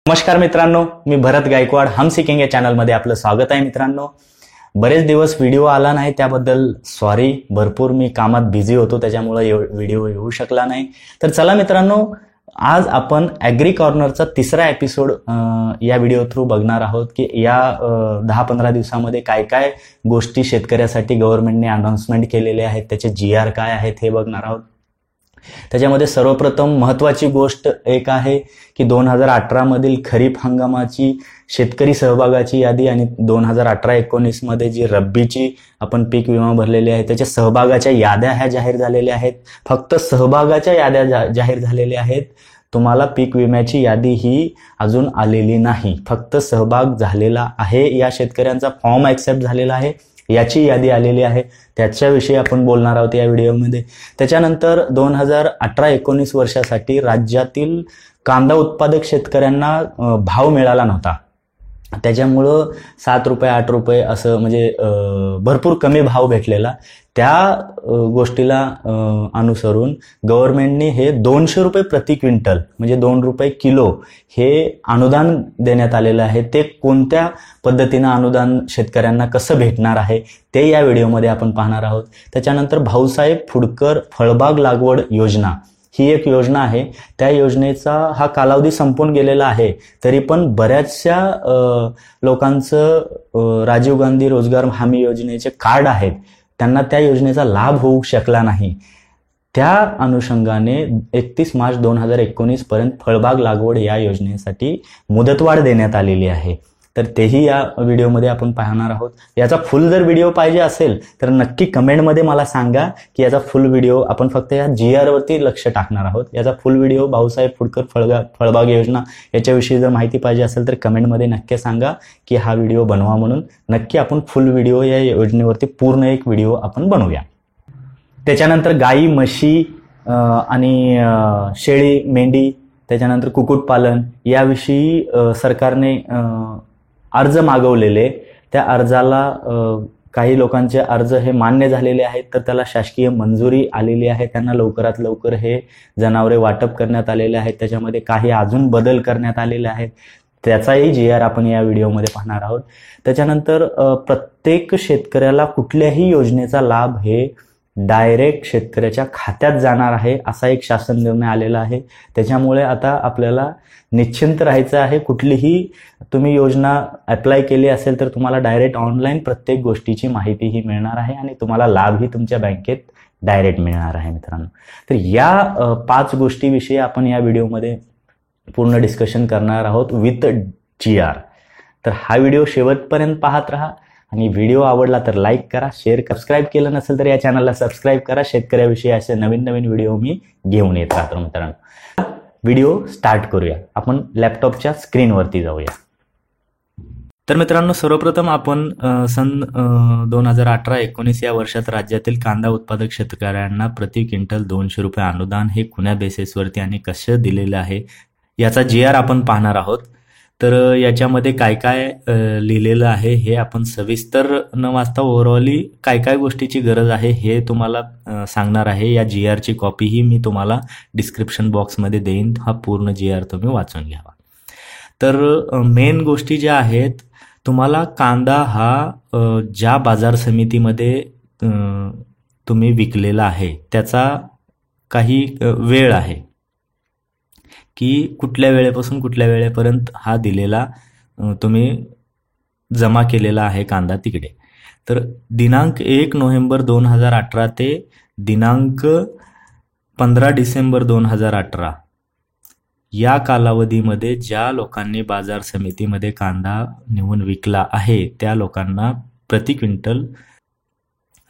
नमस्कार मित्रांनो, मी भरत गायकवाड हम सिकिंग या चॅनलमध्ये आपलं स्वागत आहे. मित्रांनो, बरेच दिवस व्हिडिओ आला नाही, त्याबद्दल सॉरी. भरपूर मी कामात बिझी होतो, त्याच्यामुळे व्हिडिओ येऊ शकला नाही. तर चला मित्रांनो, आज आपण ॲग्री कॉर्नरचा तिसरा एपिसोड या व्हिडिओ थ्रू बघणार आहोत की या 10-15 दिवसामध्ये काय काय गोष्टी शेतकऱ्यासाठी गव्हर्नमेंटने अनाउन्समेंट केलेले आहेत, त्याचे GR काय आहेत हे बघणार आहोत. त्याच्यामध्ये सर्वप्रथम महत्त्वाची गोष्ट एक आहे की 2018 मधील खरीप हंगामाची शेतकरी सहभागाची यादी आणि 2018-19 मध्ये जी रब्बीची आपण पीक विमा भरलेली आहे त्याच्या सहभागाच्या याद्या ह्या जाहीर झालेल्या आहेत. फक्त सहभागाच्या याद्या जाहीर झालेल्या आहेत. तुम्हाला पीक विम्याची यादी ही अजून आलेली नाही. फक्त सहभाग झालेला आहे, या शेतकऱ्यांचा फॉर्म ॲक्सेप्ट झालेला आहे, याची यादी आलेली आहे. त्याच्याविषयी आपण बोलणार आहोत या व्हिडिओमध्ये. त्याच्यानंतर 2018-19 वर्षासाठी राज्यातील कांदा उत्पादक शेतकऱ्यांना भाव मिळाला नव्हता. त्याच्यामुळं 7 रुपये 8 रुपये असं म्हणजे भरपूर कमी भाव भेटलेला. त्या गोष्टीला अनुसरून गव्हर्नमेंटने हे 200 रुपये प्रति क्विंटल म्हणजे 2 रुपये किलो हे अनुदान देण्यात आलेलं आहे. ते कोणत्या पद्धतीनं अनुदान शेतकऱ्यांना कसं भेटणार आहे ते या व्हिडिओमध्ये आपण पाहणार आहोत. त्याच्यानंतर भाऊसाहेब फुडकर फळबाग लागवड योजना ही एक योजना आहे. त्या योजनेचा हा कालावधी संपून गेलेला आहे, तरी पण बऱ्याचशा लोकांचं राजीव गांधी रोजगार हमी योजनेचे कार्ड आहेत, त्यांना त्या योजनेचा लाभ होऊ शकला नाही. त्या अनुषंगाने 31 मार्च 2019 पर्यंत फळबाग लागवड या योजनेसाठी मुदतवाढ देण्यात आलेली आहे. तर तेही या व्हिडिओमध्ये आपण पाहणार आहोत. याचा फुल जर व्हिडिओ पाहिजे असेल तर नक्की कमेंटमध्ये मला सांगा की याचा फुल व्हिडिओ. आपण फक्त या GR वरती लक्ष टाकणार आहोत. याचा फुल व्हिडिओ भाऊसाहेब फुडकर फळबाग योजना याच्याविषयी जर माहिती पाहिजे असेल तर कमेंटमध्ये नक्की सांगा की हा व्हिडिओ बनवा म्हणून. नक्की आपण फुल व्हिडिओ या योजनेवरती पूर्ण एक व्हिडिओ आपण बनवूया. त्याच्यानंतर गाई म्हशी आणि शेळी मेंढी त्याच्यानंतर कुक्कुटपालन याविषयी सरकारने अर्ज मागवलेले. त्या अर्जाला काही लोकांचे अर्ज हे मान्य झालेले आहेत, तर त्याला शासकीय मंजुरी आलेली आहे. त्यांना लवकरात लवकर हे जनावरे वाटप करण्यात आलेले आहेत. त्याच्यामध्ये काही अजून बदल करण्यात आलेले आहेत, त्याचाही GR आपण या व्हिडिओमध्ये पाहणार आहोत. त्याच्यानंतर प्रत्येक शेतकऱ्याला कुठल्याही योजनेचा लाभ हे डायरेक्ट शेतकऱ्याच्या खात्यात जाणार आहे असा एक शासन निर्णय आलेला आहे. त्याच्यामुळे आता आपल्याला निश्चिंत राहायचं आहे. कुठलीही तुम्ही योजना अप्लाय केली असेल तर तुम्हाला डायरेक्ट ऑनलाईन प्रत्येक गोष्टीची माहितीही मिळणार आहे आणि तुम्हाला लाभही तुमच्या बँकेत डायरेक्ट मिळणार आहे. मित्रांनो, तर या 5 गोष्टीविषयी आपण या व्हिडिओमध्ये पूर्ण डिस्कशन करणार आहोत विथ GR. तर हा व्हिडिओ शेवटपर्यंत पाहत राहा आणि व्हिडिओ आवडला तर लाईक करा, शेअर, सबस्क्राईब केलं नसेल तर या चॅनलला सबस्क्राईब करा. शेतकऱ्याविषयी असे नवीन नवीन व्हिडिओ मी घेऊन येत राहतो. मित्रांनो, व्हिडिओ स्टार्ट करूया. आपण लॅपटॉपच्या स्क्रीनवरती जाऊया. तर मित्रांनो, सर्वप्रथम आपण सन 2018-19 या वर्षात राज्यातील कांदा उत्पादक शेतकऱ्यांना प्रति क्विंटल 200 रुपये अनुदान हे कुण्या बेसिसवरती आणि कसं दिलेलं आहे याचा GR आपण पाहणार आहोत. तर याच्यामध्ये काय काय लिहिलेलं आहे हे आपण सविस्तर न वाचता ओव्हरऑली काय काय गोष्टीची गरज आहे हे तुम्हाला सांगणार आहे. या GRची कॉपीही मी तुम्हाला डिस्क्रिप्शन बॉक्समध्ये देईन. हा पूर्ण GR तुम्ही वाचून घ्यावा. तर मेन गोष्टी ज्या आहेत, तुम्हाला कांदा हा ज्या बाजार समितीमध्ये तुम्ही विकलेला आहे त्याचा काही वेळ आहे की कुठल्या वेळेपासून कुठल्या वेळेपर्यंत हा दिलेला तुम्ही जमा केलेला आहे कांदा तिकडे. तर दिनांक 1 नोव्हेंबर 2018 ते दिनांक 15 डिसेंबर 2018 या कालावधीमध्ये ज्या लोकांनी बाजार समितीमध्ये कांदा नेऊन विकला आहे त्या लोकांना प्रति क्विंटल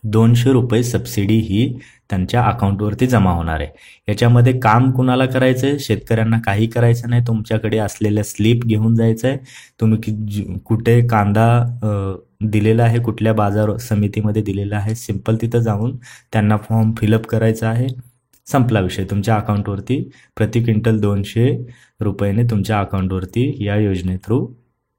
200 रुपये सबसिडी ही त्यांच्या अकाउंटवरती जमा होणार आहे. याच्यामध्ये काम कुणाला करायचं आहे? शेतकऱ्यांना काही करायचं नाही. तुमच्याकडे असलेल्या स्लिप घेऊन जायचं आहे. तुम्ही कुठे कांदा दिलेला आहे, कुठल्या बाजार समितीमध्ये दिलेला आहे, सिंपल तिथं जाऊन त्यांना फॉर्म फिलअप करायचा आहे. संपला विषय. तुमच्या अकाउंटवरती प्रति क्विंटल 200 रुपयाने तुमच्या अकाउंटवरती या योजने थ्रू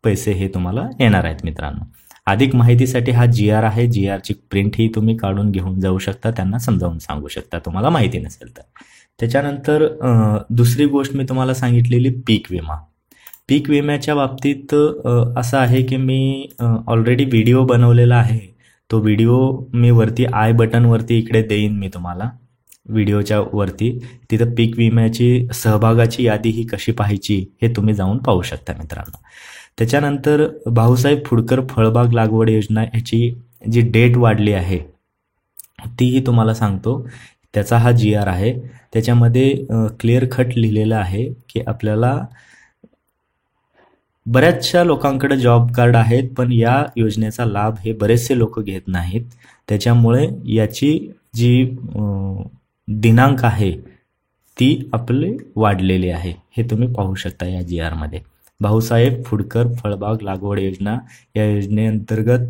पैसे हे तुम्हाला येणार आहेत. मित्रांनो, अधिक माहितीसाठी हा GR आहे. GRची प्रिंटही तुम्ही काढून घेऊन जाऊ शकता, त्यांना समजावून सांगू शकता तुम्हाला माहिती नसेल तर. त्याच्यानंतर दुसरी गोष्ट मी तुम्हाला सांगितलेली पीक विमा. पीक विम्याच्या बाबतीत असं आहे की मी ऑलरेडी व्हिडिओ बनवलेला आहे. तो व्हिडिओ मी वरती आय बटनवरती इकडे देईन मी तुम्हाला व्हिडिओच्या वरती. तिथं पीक विम्याची सहभागाची यादी ही कशी पाहायची हे तुम्ही जाऊन पाहू शकता मित्रांनो. त्याच्यानंतर भाऊसाहेब फुडकर फळबाग लागवड योजना ह्याची जी डेट वाढली आहे तीही तुम्हाला सांगतो. त्याचा हा GR आहे. त्याच्यामध्ये क्लिअर कट लिहिलेलं आहे की आपल्याला बऱ्याचशा लोकांकडे जॉब कार्ड आहेत, पण या योजनेचा लाभ हे बरेचसे लोक घेत नाहीत. त्याच्यामुळे याची जी दिनांक आहे ती आपले वाढलेली आहे. हे तुम्ही पाहू शकता या GR मध्ये. भाऊसाहेब फुडकर फळबाग लागवड योजना या योजनेअंतर्गत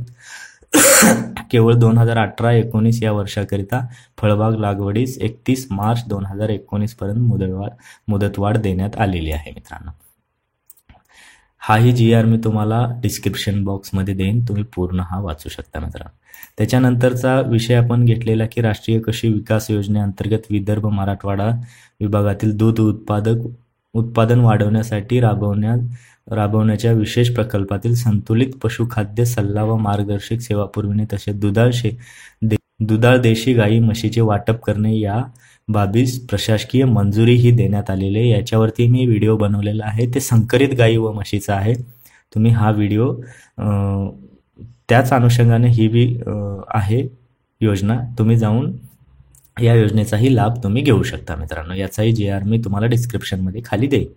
केवळ 2018-19 या वर्षाकरिता फळबाग लागवडीस 31 मार्च 2019 पर्यंत मुदतवाढ देण्यात आलेली आहे मित्रांनो. हाही GR मी तुम्हाला डिस्क्रिप्शन बॉक्समध्ये देईन, तुम्ही पूर्ण हा वाचू शकता मित्रांनो. त्याच्यानंतरचा विषय आपण घेतलेला की राष्ट्रीय कृषी विकास योजनेअंतर्गत विदर्भ मराठवाडा विभागातील दूध उत्पादन वाढवण्यासाठी राबवण्याच्या विशेष प्रकल्पातील संतुलित पशुखाद्य सल्ला व मार्गदर्शक सेवा पुरविणे तसेच दुधाळ देशी गाई म्हशीचे वाटप करणे या बाबीस प्रशासकीय मंजुरी ही देण्यात आलेली आहे. याच्यावरती मी व्हिडिओ बनवलेला आहे. ते संकरित गाई व म्हशीचा आहे. तुम्ही हा व्हिडिओ त्याच अनुषंगाने ही बी आहे योजना, तुम्ही जाऊन या योजनेचाही लाभ तुम्ही घेऊ शकता मित्रांनो. याचाही GR मी तुम्हाला डिस्क्रिप्शनमध्ये खाली देईन.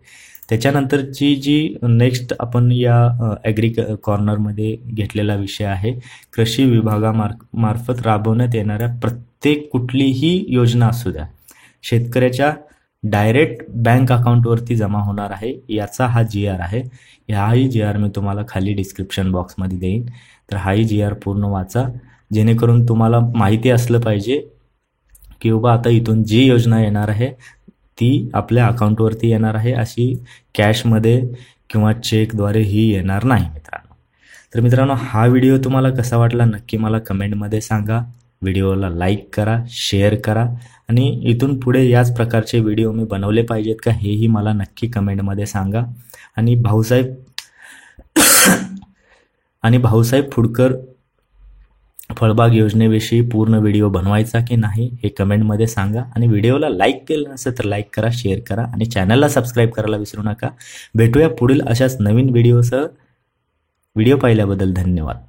त्याच्यानंतरची जी नेक्स्ट आपण या ॲग्री कॉर्नरमध्ये घेतलेला विषय आहे कृषी विभागामार्फत राबवण्यात येणाऱ्या प्रत्येक कुठलीही योजना असू द्या शेतकऱ्याच्या डायरेक्ट बँक अकाउंटवरती जमा होणार आहे, याचा हा GR आहे. हाही GR मी तुम्हाला खाली डिस्क्रिप्शन बॉक्समध्ये देईन. तर हाही GR पूर्ण वाचा, जेणेकरून तुम्हाला माहिती असलं पाहिजे की बाबा आता इथून जी योजना येणार आहे ती आपल्या अकाउंटवरती येणार आहे, अशी कॅशमध्ये किंवा चेकद्वारे ही येणार नाही मित्रांनो. तर मित्रांनो, हा व्हिडिओ तुम्हाला कसा वाटला नक्की मला कमेंटमध्ये सांगा. व्हिडिओला लाईक करा, शेअर करा आणि इथून पुढे याच प्रकारचे व्हिडिओ मी बनवले पाहिजेत का हेही मला नक्की कमेंटमध्ये सांगा. आणि भाऊसाहेब फुडकर फळबाग योजनेविषयी पूर्ण व्हिडिओ बनवायचा की नाही हे कमेंटमध्ये सांगा. आणि व्हिडिओला लाईक केलं नसेल तर लाईक करा, शेअर करा आणि चॅनलला सबस्क्राईब करायला विसरू नका. भेटूया पुढील अशाच नवीन व्हिडिओसह. व्हिडिओ पाहिल्याबद्दल धन्यवाद.